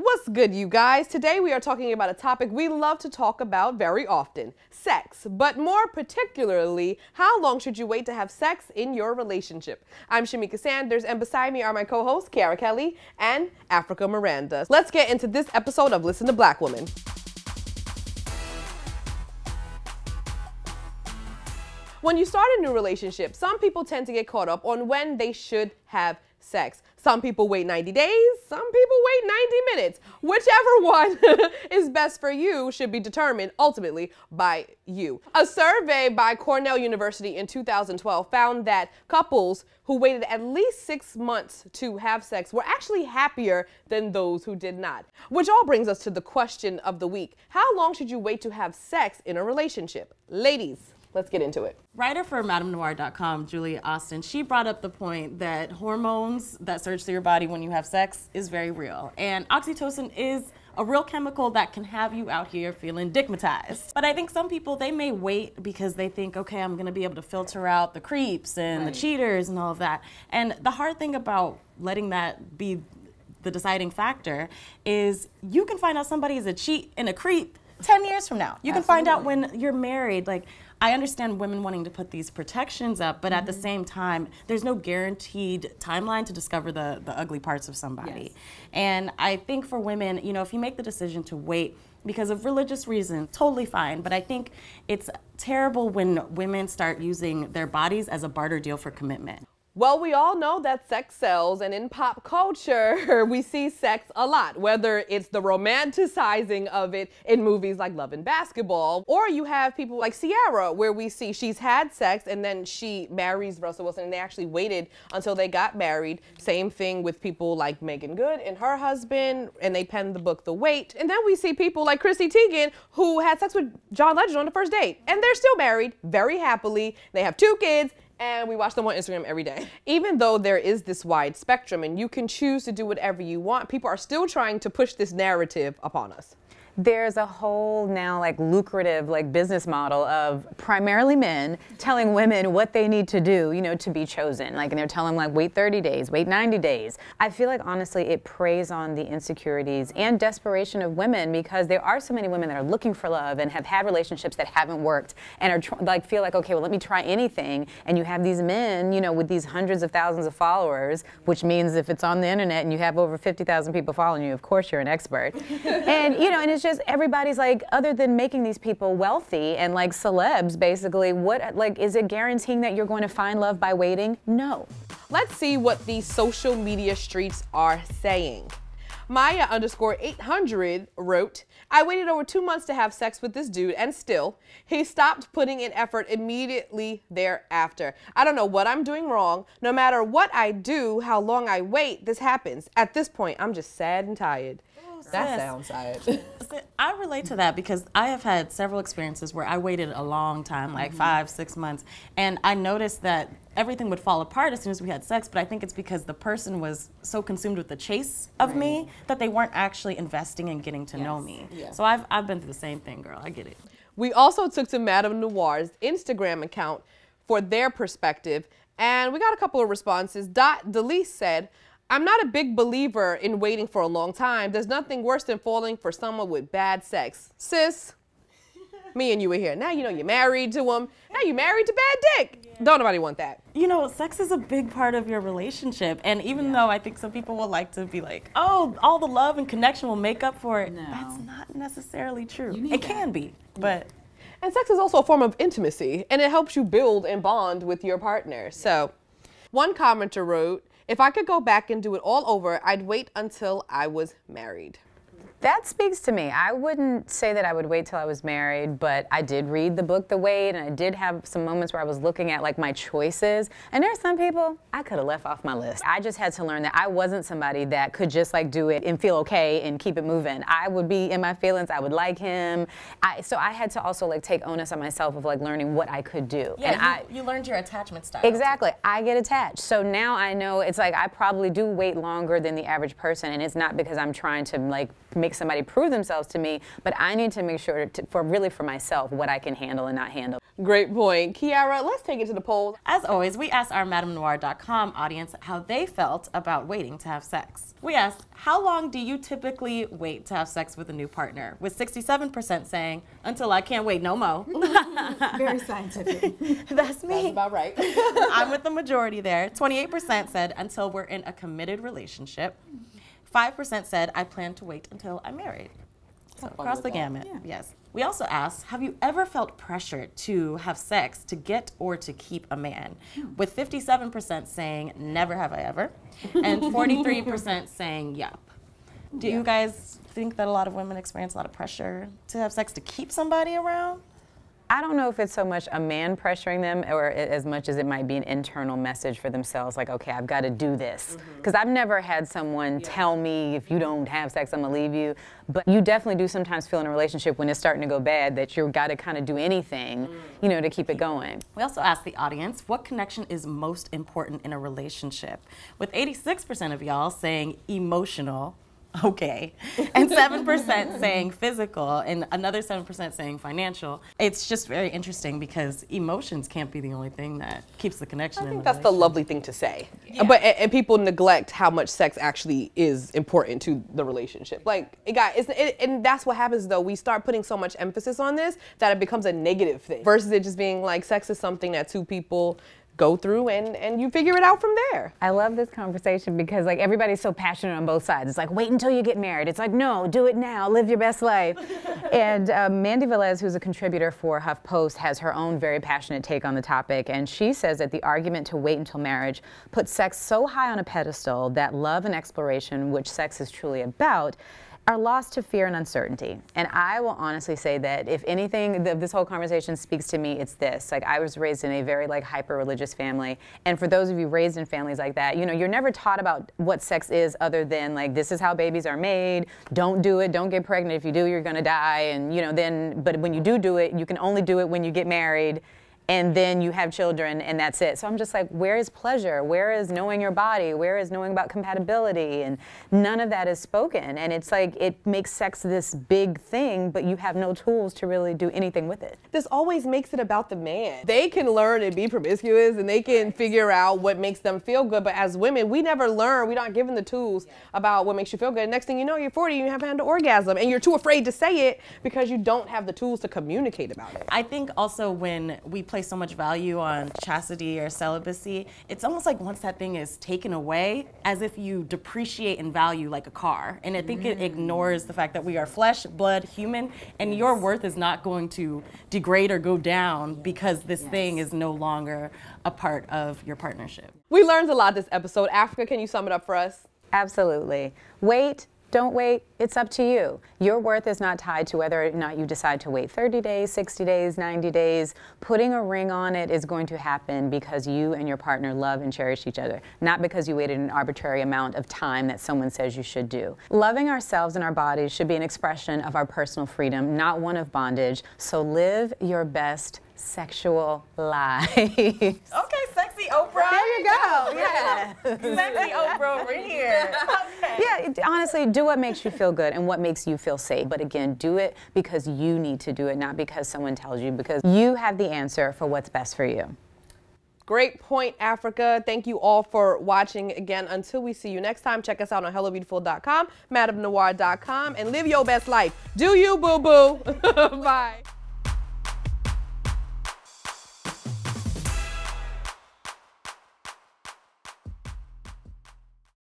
What's good, you guys? Today we are talking about a topic we love to talk about very often, sex, but more particularly, how long should you wait to have sex in your relationship? I'm Shamika Sanders, and beside me are my co-hosts, Kiara Kelly and Africa Miranda. Let's get into this episode of Listen to Black Woman. When you start a new relationship, some people tend to get caught up on when they should have sex. Some people wait 90 days, some people wait 90 minutes. Whichever one is best for you should be determined ultimately by you. A survey by Cornell University in 2012 found that couples who waited at least 6 months to have sex were actually happier than those who did not. Which all brings us to the question of the week. How long should you wait to have sex in a relationship? Ladies, let's get into it. Writer for MadameNoire.com, Julia Austin, she brought up the point that hormones that surge through your body when you have sex is very real. And oxytocin is a real chemical that can have you out here feeling dickmatized. But I think some people, they may wait because they think, okay, I'm gonna be able to filter out the creeps and the cheaters and all of that. And the hard thing about letting that be the deciding factor is you can find out somebody is a cheat and a creep 10 years from now. You can find out when you're married. Like, I understand women wanting to put these protections up, but at the same time, there's no guaranteed timeline to discover the ugly parts of somebody. Yes. And I think for women, you know, if you make the decision to wait because of religious reasons, totally fine. But I think it's terrible when women start using their bodies as a barter deal for commitment. Well, we all know that sex sells, and in pop culture, we see sex a lot, whether it's the romanticizing of it in movies like Love and Basketball, or you have people like Ciara, where we see she's had sex and then she marries Russell Wilson, and they actually waited until they got married. Same thing with people like Megan Good and her husband, and they penned the book The Wait. And then we see people like Chrissy Teigen, who had sex with John Legend on the first date, and they're still married very happily. They have 2 kids, and we watch them on Instagram every day. Even though there is this wide spectrum and you can choose to do whatever you want, people are still trying to push this narrative upon us. There's a whole now lucrative business model of primarily men telling women what they need to do, you know, to be chosen. And they're telling them wait 30 days, wait 90 days. I feel like honestly it preys on the insecurities and desperation of women, because there are so many women that are looking for love and have had relationships that haven't worked and are feel like, okay, well, let me try anything. And you have these men, you know, with these hundreds of thousands of followers, which means if it's on the internet and you have over 50,000 people following you, of course you're an expert. And you know, and it's just everybody's other than making these people wealthy and celebs, basically, what is it guaranteeing that you're going to find love by waiting? No. Let's see what these social media streets are saying. Maya_800 wrote, I waited over 2 months to have sex with this dude, and still, he stopped putting in effort immediately thereafter. I don't know what I'm doing wrong. No matter what I do, how long I wait, this happens. At this point, I'm just sad and tired. That sounds sad. I relate to that because I have had several experiences where I waited a long time, 5, 6 months, and I noticed that everything would fall apart as soon as we had sex, but I think it's because the person was so consumed with the chase of me that they weren't actually investing in getting to know me. Yeah. So I've been through the same thing, girl. I get it. We also took to MadameNoire's Instagram account for their perspective, and we got a couple of responses. Delise said, I'm not a big believer in waiting for a long time. There's nothing worse than falling for someone with bad sex. Sis, me and you were here. Now you know you're married to him. Now you're married to bad dick. Yeah. Don't nobody want that. You know, sex is a big part of your relationship. And even though I think some people will like to be like, oh, all the love and connection will make up for it. No. That's not necessarily true. It can be, but. And sex is also a form of intimacy, and it helps you build and bond with your partner. So one commenter wrote, if I could go back and do it all over, I'd wait until I was married. That speaks to me. I wouldn't say that I would wait till I was married, but I did read the book The Wait, and I did have some moments where I was looking at my choices. And there are some people I could have left off my list. I just had to learn that I wasn't somebody that could just do it and feel okay and keep it moving. I would be in my feelings. I would like him. So I had to also take onus on myself of learning what I could do. Yeah, and you learned your attachment style. Exactly. I get attached. So now I know it's I probably do wait longer than the average person, and it's not because I'm trying to make make somebody prove themselves to me, but I need to make sure for myself what I can handle and not handle. Great point. Kiara, let's take it to the polls. As always, we asked our MadameNoire.com audience how they felt about waiting to have sex. We asked, how long do you typically wait to have sex with a new partner? With 67% saying, until I can't wait no more. Very scientific. That's me. That's about right. I'm with the majority there. 28% said, until we're in a committed relationship. 5% said, I plan to wait until I'm married. So across the gamut, yes. We also asked, have you ever felt pressured to have sex to get or to keep a man? With 57% saying, never have I ever, and 43% saying, yup. Do you guys think that a lot of women experience a lot of pressure to have sex to keep somebody around? I don't know if it's so much a man pressuring them or as much as it might be an internal message for themselves, like, okay, I've got to do this. Because I've never had someone tell me, if you don't have sex, I'm going to leave you. But you definitely do sometimes feel in a relationship when it's starting to go bad that you've got to kind of do anything, you know, to keep it going. We also asked the audience, what connection is most important in a relationship? With 86% of y'all saying emotional. Okay, and 7% saying physical, and another 7% saying financial. It's just very interesting because emotions can't be the only thing that keeps the connection. I think that's the lovely thing to say. Yeah. But and people neglect how much sex actually is important to the relationship. Like, and that's what happens though. We start putting so much emphasis on this that it becomes a negative thing versus it just being like sex is something that two people go through and you figure it out from there. I love this conversation because like everybody's so passionate on both sides. It's like, wait until you get married. It's like, no, do it now, live your best life. And Mandy Velez, who's a contributor for HuffPost, has her own very passionate take on the topic. And she says that the argument to wait until marriage puts sex so high on a pedestal that love and exploration, which sex is truly about, are lost to fear and uncertainty. And I will honestly say that if anything, this whole conversation speaks to me, it's this. Like, I was raised in a very like hyper-religious family. And for those of you raised in families like that, you know, you're never taught about what sex is other than like, this is how babies are made. Don't do it. Don't get pregnant. If you do, you're going to die. And, you know, but when you do it, you can only do it when you get married. And then you have children, and that's it. So I'm just like, where is pleasure? Where is knowing your body? Where is knowing about compatibility? And none of that is spoken. And it's like, it makes sex this big thing, but you have no tools to really do anything with it. This always makes it about the man. They can learn and be promiscuous, and they can figure out what makes them feel good. But as women, we never learn. We're not given the tools about what makes you feel good. Next thing you know, you're 40, you haven't had an orgasm, and you're too afraid to say it because you don't have the tools to communicate about it. I think also when we place so much value on chastity or celibacy, it's almost like once that thing is taken away, as if you depreciate in value like a car. And I think it ignores the fact that we are flesh, blood, human, and your worth is not going to degrade or go down because this thing is no longer a part of your partnership. We learned a lot this episode. Africa, can you sum it up for us? Absolutely. Wait. Don't wait, it's up to you. Your worth is not tied to whether or not you decide to wait 30 days, 60 days, 90 days. Putting a ring on it is going to happen because you and your partner love and cherish each other, not because you waited an arbitrary amount of time that someone says you should do. Loving ourselves and our bodies should be an expression of our personal freedom, not one of bondage. So live your best sexual life. Okay, sexy Oprah. There you go. Yeah. Sexy Oprah over here. Okay. Yeah, honestly, do what makes you feel good and what makes you feel safe. But again, do it because you need to do it, not because someone tells you, because you have the answer for what's best for you. Great point, Africa. Thank you all for watching. Again, until we see you next time, check us out on HelloBeautiful.com, MadameNoire.com, and live your best life. Do you, boo-boo. Bye.